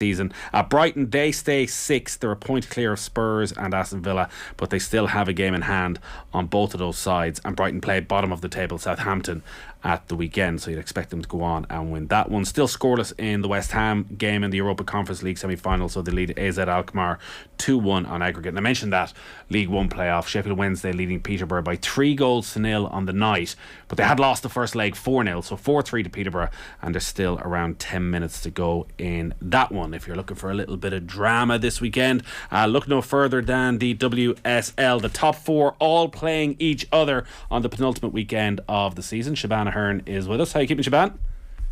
season. At Brighton, they stay sixth. They're a point clear of Spurs and Aston Villa, but they still have a game in hand on both of those sides. And Brighton play bottom of the table Southampton at the weekend, so you'd expect them to go on and win that one. Still scoreless in the West Ham game in the Europa Conference League semi-final, so they lead AZ Alkmaar 2-1 on aggregate. And I mentioned that League One playoff, Sheffield Wednesday leading Peterborough by 3-0 on the night, but they had lost the first leg 4-0, so 4-3 to Peterborough, and there's still around 10 minutes to go in that one. If you're looking for a little bit of drama this weekend, look no further than the WSL. The top four all playing each other on the penultimate weekend of the season. Sheban Ahearn is with us. How are you keeping, Sheban?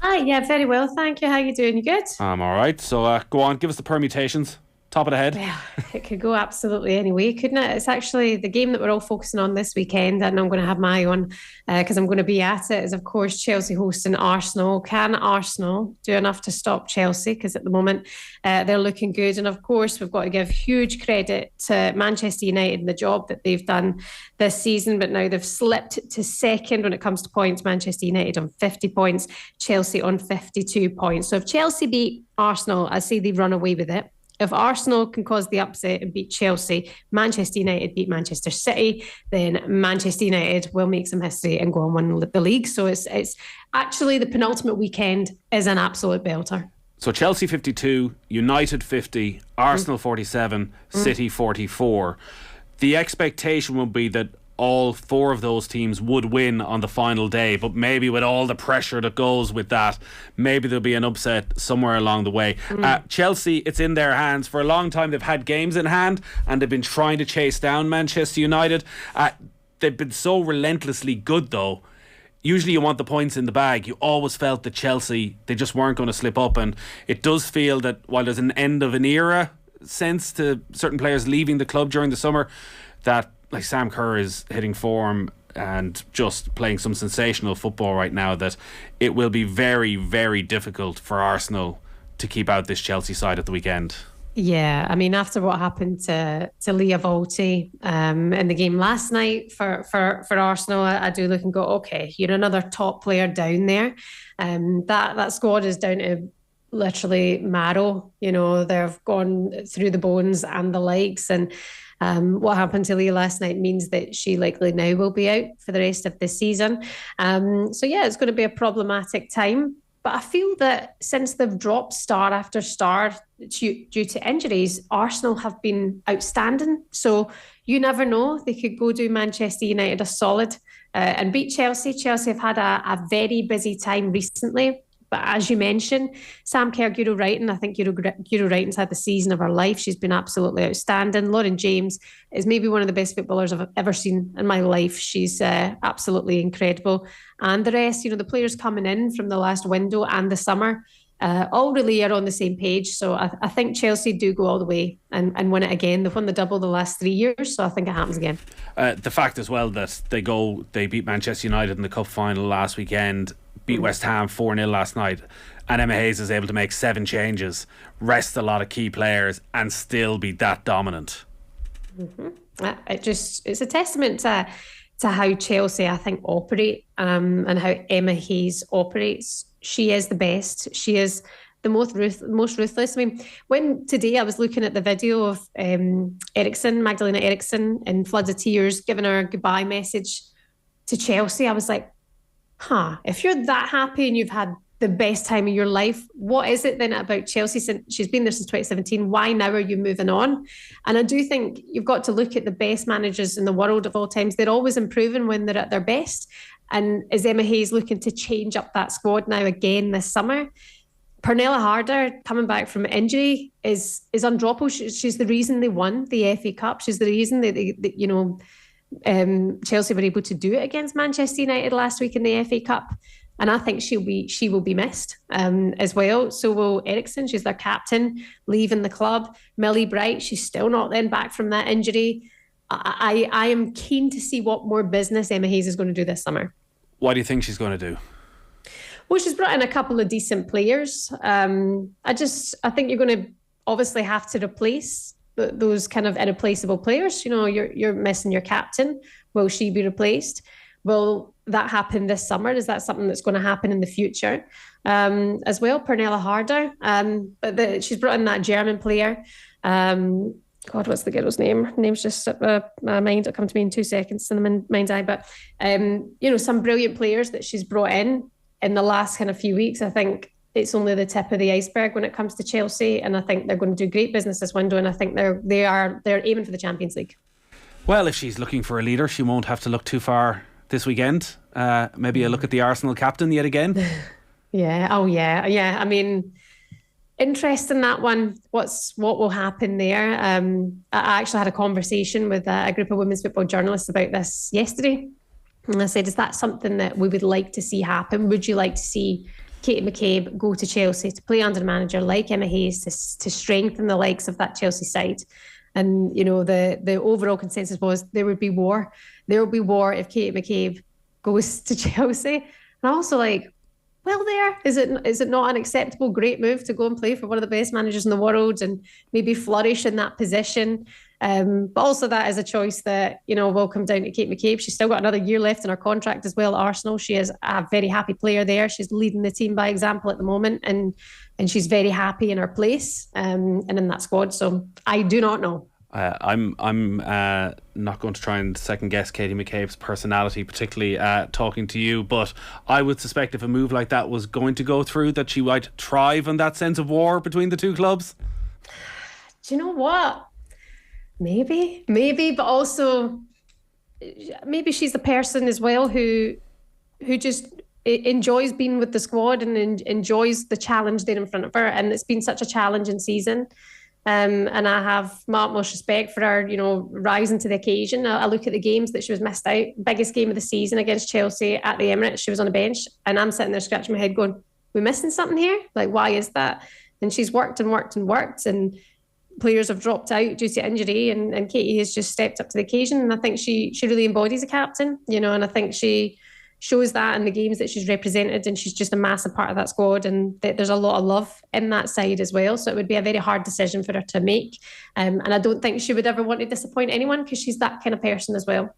Hi, yeah, very well, thank you. How are you doing? You good? I'm alright. So go on, give us the permutations. Top of the head. Yeah, it could go absolutely any way, couldn't it? It's actually the game that we're all focusing on this weekend, and I'm going to have my eye on because I'm going to be at it, is of course Chelsea hosting Arsenal. Can Arsenal do enough to stop Chelsea? Because at the moment they're looking good, and of course we've got to give huge credit to Manchester United and the job that they've done this season, but now they've slipped to second when it comes to points. Manchester United on 50 points, Chelsea on 52 points. So if Chelsea beat Arsenal, I say they run away with it. If Arsenal can cause the upset and beat Chelsea, Manchester United beat Manchester City, then Manchester United will make some history and go and win the league. So it's actually the penultimate weekend is an absolute belter. So Chelsea 52, United 50, Arsenal 47, City 44. The expectation would be that all four of those teams would win on the final day, but maybe with all the pressure that goes with that, maybe there'll be an upset somewhere along the way. Chelsea, it's in their hands. For a long time they've had games in hand and they've been trying to chase down Manchester United. They've been so relentlessly good though. Usually you want the points in the bag. You always felt that Chelsea, they just weren't going to slip up, and it does feel that while there's an end of an era sense to certain players leaving the club during the summer, that like Sam Kerr is hitting form and just playing some sensational football right now, that it will be very, very difficult for Arsenal to keep out this Chelsea side at the weekend. Yeah, I mean, after what happened to Leah Volti in the game last night for Arsenal, I do look and go, okay, you're another top player down there. That squad is down to literally marrow. You know, they've gone through the bones and the legs, and what happened to Leah last night means that she likely now will be out for the rest of the season. So yeah, it's going to be a problematic time. But I feel that since they've dropped star after star due to injuries, Arsenal have been outstanding. So you never know. They could go do Manchester United a solid and beat Chelsea. Chelsea have had a very busy time recently. But as you mentioned, Sam Kerr, Guro Wrighton, I think Guro Wrighton's had the season of her life. She's been absolutely outstanding. Lauren James is maybe one of the best footballers I've ever seen in my life. She's absolutely incredible. And the rest, you know, the players coming in from the last window and the summer, all really are on the same page. So I think Chelsea do go all the way and win it again. They've won the double the last 3 years, so I think it happens again. The fact as well that they beat Manchester United in the cup final last weekend, beat West Ham 4-0 last night, and Emma Hayes is able to make 7 changes, rest a lot of key players, and still be that dominant. It's a testament to how Chelsea, I think, operate and how Emma Hayes operates. She is the best. She is the most ruthless. I mean, when today I was looking at the video of Magdalena Eriksson in floods of tears giving her a goodbye message to Chelsea, I was like, if you're that happy and you've had the best time of your life, what is it then about Chelsea? Since she's been there since 2017, why now are you moving on? And I do think you've got to look at the best managers in the world of all times. They're always improving when they're at their best. And is Emma Hayes looking to change up that squad now again this summer? Pernille Harder, coming back from injury, is undroppable. She's the reason they won the FA Cup. She's the reason that Chelsea were able to do it against Manchester United last week in the FA Cup, and I think she will be missed as well. So will Eriksson. She's their captain, leaving the club. Millie Bright, she's still not then back from that injury. I am keen to see what more business Emma Hayes is going to do this summer. What do you think she's going to do? Well, she's brought in a couple of decent players. I think you're going to obviously have to replace those kind of irreplaceable players. You know, you're missing your captain. Will she be replaced? will that happen this summer? Is that something that's going to happen in the future? As well, Pernille Harder, but she's brought in that German player. God, what's the girl's name? Her name's just slipped my mind. It'll come to me in 2 seconds in the mind's eye. But, some brilliant players that she's brought in the last kind of few weeks. I think it's only the tip of the iceberg when it comes to Chelsea. And I think they're going to do great business this window. And I think they're aiming for the Champions League. Well, if she's looking for a leader, she won't have to look too far this weekend. Maybe a look at the Arsenal captain yet again. Yeah. Oh, yeah. Yeah. I mean, interesting that one. What will happen there? I actually had a conversation with a group of women's football journalists about this yesterday. And I said, is that something that we would like to see happen? Would you like to see Katie McCabe go to Chelsea to play under a manager like Emma Hayes to strengthen the likes of that Chelsea side? And, the overall consensus was there would be war. There will be war if Katie McCabe goes to Chelsea. And I also well, is it not an acceptable, great move to go and play for one of the best managers in the world and maybe flourish in that position? But also that is a choice that, will come down to Kate McCabe. She's still got another year left in her contract as well at Arsenal. She is a very happy player there. She's leading the team by example at the moment, and she's very happy in her place and in that squad. So I do not know. I'm not going to try and second guess Katie McCabe's personality, particularly talking to you, but I would suspect if a move like that was going to go through, that she might thrive on that sense of war between the two clubs. Do you know what? Maybe, but also maybe she's the person as well who just enjoys being with the squad and enjoys the challenge there in front of her. And it's been such a challenging season. And I have my utmost respect for her, rising to the occasion. I look at the games that she was missed out. Biggest game of the season against Chelsea at the Emirates. She was on a bench, and I'm sitting there scratching my head going, we're missing something here? Why is that? And she's worked, and players have dropped out due to injury, and Katie has just stepped up to the occasion. And I think she really embodies a captain, and I think she shows that in the games that she's represented, and she's just a massive part of that squad, and there's a lot of love in that side as well. So it would be a very hard decision for her to make, and I don't think she would ever want to disappoint anyone, because she's that kind of person as well.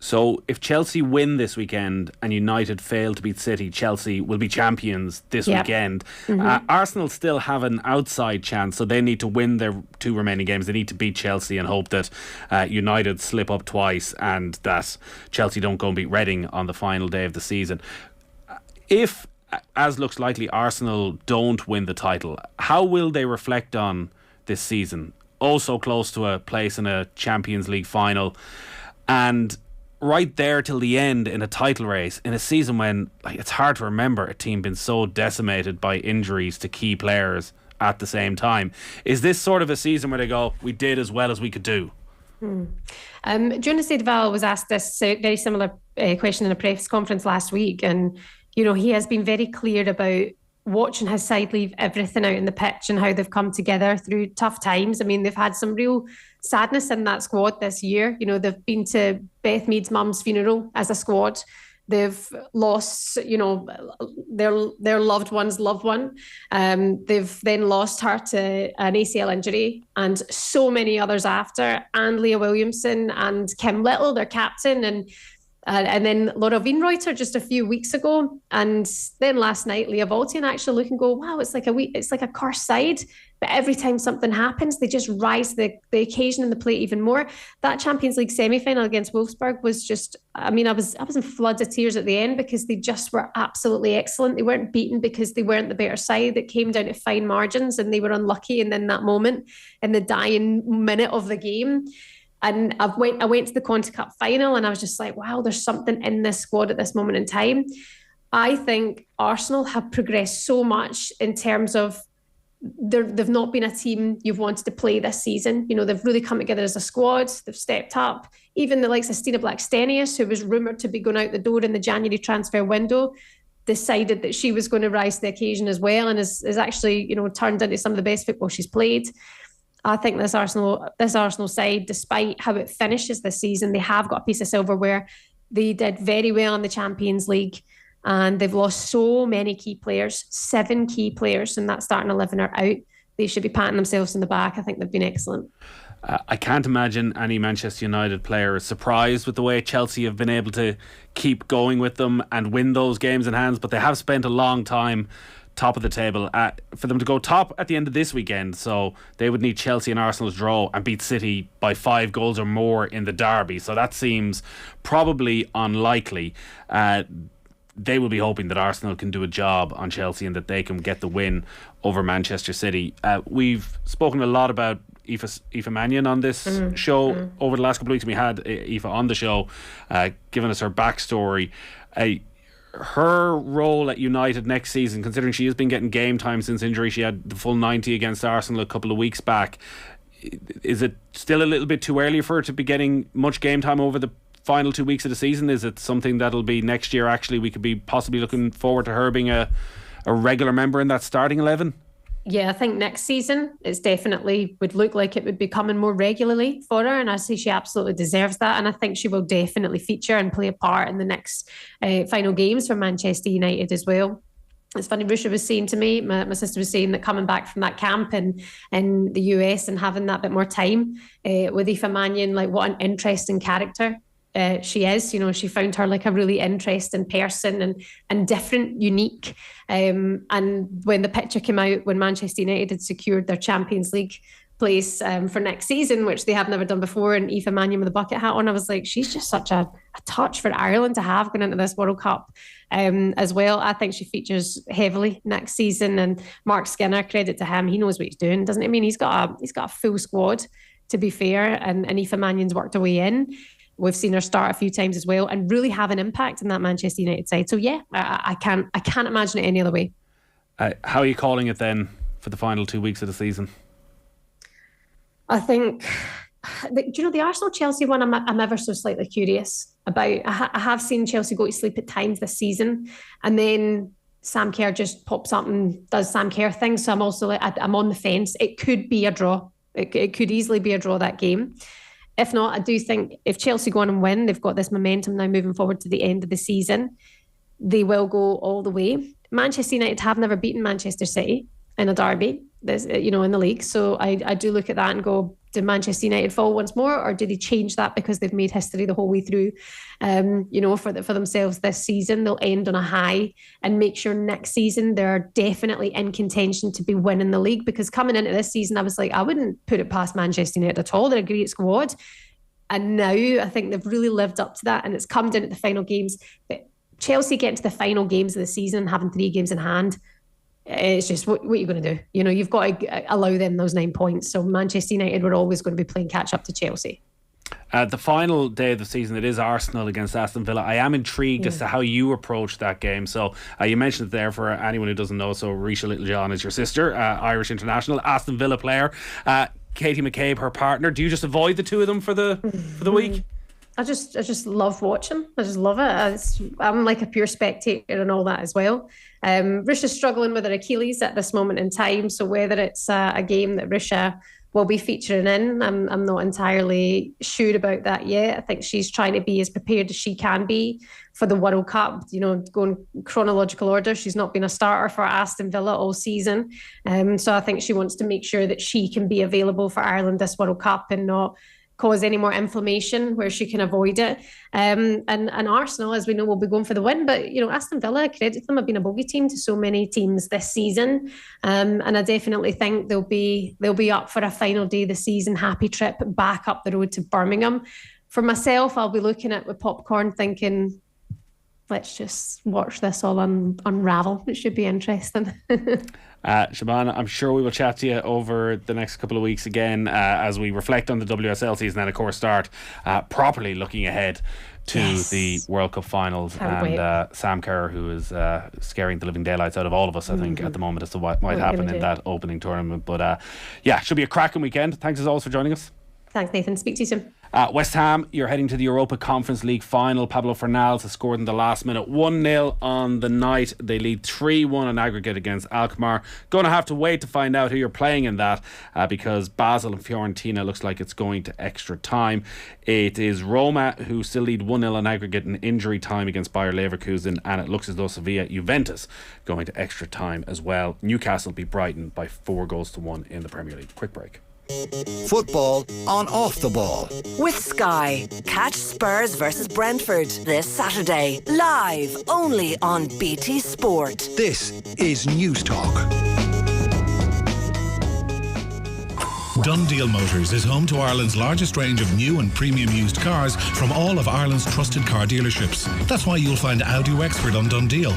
So if Chelsea win this weekend and United fail to beat City, Chelsea will be champions this weekend. Mm-hmm. Arsenal still have an outside chance, so they need to win their two remaining games. They need to beat Chelsea and hope that United slip up twice and that Chelsea don't go and beat Reading on the final day of the season. If, as looks likely, Arsenal don't win the title, how will they reflect on this season? Oh, so close to a place in a Champions League final, and right there till the end in a title race in a season when it's hard to remember a team being so decimated by injuries to key players at the same time. Is this sort of a season where they go, we did as well as we could do? Jonas Edval was asked this very similar question in a press conference last week, and he has been very clear about watching his side leave everything out in the pitch and how they've come together through tough times. I mean, they've had some real sadness in that squad this year. They've been to Beth Mead's mum's funeral as a squad. They've lost, their loved one's loved one. They've then lost her to an ACL injury, and so many others after, and Leah Williamson and Kim Little, their captain, and then Laura Wienreuter just a few weeks ago, and then last night Leah Voltian actually look and go, wow, it's like a cursed side. But every time something happens, they just rise to the occasion and the plate even more. That Champions League semi-final against Wolfsburg was just, I was in floods of tears at the end, because they just were absolutely excellent. They weren't beaten because they weren't the better side. It came down to fine margins, and they were unlucky. And then that moment in the dying minute of the game, and I went to the Conti Cup final, and I was just like, wow, there's something in this squad at this moment in time. I think Arsenal have progressed so much in terms of they've not been a team you've wanted to play this season. They've really come together as a squad. They've stepped up. Even the likes of Stina Blackstenius, who was rumoured to be going out the door in the January transfer window, decided that she was going to rise to the occasion as well, and is actually, turned into some of the best football she's played. I think this Arsenal side, despite how it finishes this season, they have got a piece of silverware. They did very well in the Champions League, and they've lost so many key players. 7 key players in that starting 11 are out. they should be patting themselves in the back. I think they've been excellent. I can't imagine any Manchester United player is surprised with the way Chelsea have been able to keep going with them and win those games in hands, but they have spent a long time top of the table. For them to go top at the end of this weekend, so they would need Chelsea and Arsenal to draw and beat City by 5 goals or more in the derby, so that seems probably unlikely. They will be hoping that Arsenal can do a job on Chelsea and that they can get the win over Manchester City. We've spoken a lot about Aoife Mannion on this show over the last couple of weeks. We had Aoife on the show giving us her backstory. Her role at United next season, considering she has been getting game time since injury, she had the full 90 against Arsenal a couple of weeks back. Is it still a little bit too early for her to be getting much game time over the final 2 weeks of the season? Is it something that'll be next year? Actually, we could be possibly looking forward to her being a regular member in that starting 11? Yeah, I think next season it's definitely would look like it would be coming more regularly for her, and I say she absolutely deserves that, and I think she will definitely feature and play a part in the next final games for Manchester United as well. It's funny, Rusha was saying to me, my sister was saying that coming back from that camp in the US and having that bit more time with Aoife Mannion, like what an interesting character she is. You know, she found her like a really interesting person and different, unique. And when the picture came out, when Manchester United had secured their Champions League place for next season, which they have never done before, and Aoife Mannion with a bucket hat on, I was like, she's just such a touch for Ireland to have going into this World Cup as well. I think she features heavily next season, and Mark Skinner, credit to him, he knows what he's doing, doesn't he? I mean, he's got a full squad, to be fair, and Aoife Mannion's worked her way in. We've seen her start a few times as well and really have an impact in that Manchester United side. So yeah, I can't imagine it any other way. How are you calling it then for the final 2 weeks of the season? I think, do you know, the Arsenal-Chelsea one I'm ever so slightly curious about. I have seen Chelsea go to sleep at times this season, and then Sam Kerr just pops up and does Sam Kerr things. So I'm also like, I'm on the fence. It could be a draw. It could easily be a draw, that game. If not, I do think if Chelsea go on and win, they've got this momentum now moving forward to the end of the season. They will go all the way. Manchester United have never beaten Manchester City in a derby, in the league. So I do look at that and go, do Manchester United fall once more, or do they change that because they've made history the whole way through? For themselves this season, they'll end on a high and make sure next season they're definitely in contention to be winning the league. Because coming into this season, I was like, I wouldn't put it past Manchester United at all. They're a great squad, and now I think they've really lived up to that, and it's come down at the final games. But Chelsea getting to the final games of the season, having 3 games in hand, it's just what are you going to do? You know, you've got to allow them those 9 points. So Manchester United were always going to be playing catch up to Chelsea. The final day of the season, it is Arsenal against Aston Villa. I am intrigued as to how you approach that game. So you mentioned it there for anyone who doesn't know. So Risha Littlejohn is your sister, Irish international, Aston Villa player. Katie McCabe, her partner. Do you just avoid the two of them for the week? I just love watching. I just love it. I'm like a pure spectator and all that as well. Risha's struggling with her Achilles at this moment in time, so whether it's a game that Risha will be featuring in, I'm not entirely sure about that yet. I think she's trying to be as prepared as she can be for the World Cup. You know, going chronological order, she's not been a starter for Aston Villa all season, so I think she wants to make sure that she can be available for Ireland this World Cup and not cause any more inflammation where she can avoid it. And Arsenal, as we know, will be going for the win. But, you know, Aston Villa, credit them, have been a bogey team to so many teams this season. And I definitely think they'll be up for a final day of the season, happy trip back up the road to Birmingham. For myself, I'll be looking at with popcorn thinking, let's just watch this all unravel. It should be interesting. Sheban, I'm sure we will chat to you over the next couple of weeks again as we reflect on the WSL season and of course start properly looking ahead to the World Cup finals. Sam Kerr, who is scaring the living daylights out of all of us, I think, at the moment as to what might happen in that opening tournament. But should be a cracking weekend. Thanks as always for joining us. Thanks, Nathan. Speak to you soon. West Ham, you're heading to the Europa Conference League final. Pablo Fornals has scored in the last minute 1-0 on the night. They lead 3-1 in aggregate against Alkmaar. Going to have to wait to find out who you're playing in that because Basel and Fiorentina looks like it's going to extra time. It is Roma who still lead 1-0 in aggregate in injury time against Bayer Leverkusen, and it looks as though Sevilla Juventus going to extra time as well. Newcastle beat Brighton by 4-1 in the Premier League. Quick break. Football on Off the Ball. With Sky. Catch Spurs versus Brentford this Saturday. Live only on BT Sport. This is News Talk. Dundeal Motors is home to Ireland's largest range of new and premium used cars from all of Ireland's trusted car dealerships. That's why you'll find Audi Wexford on Dundeal,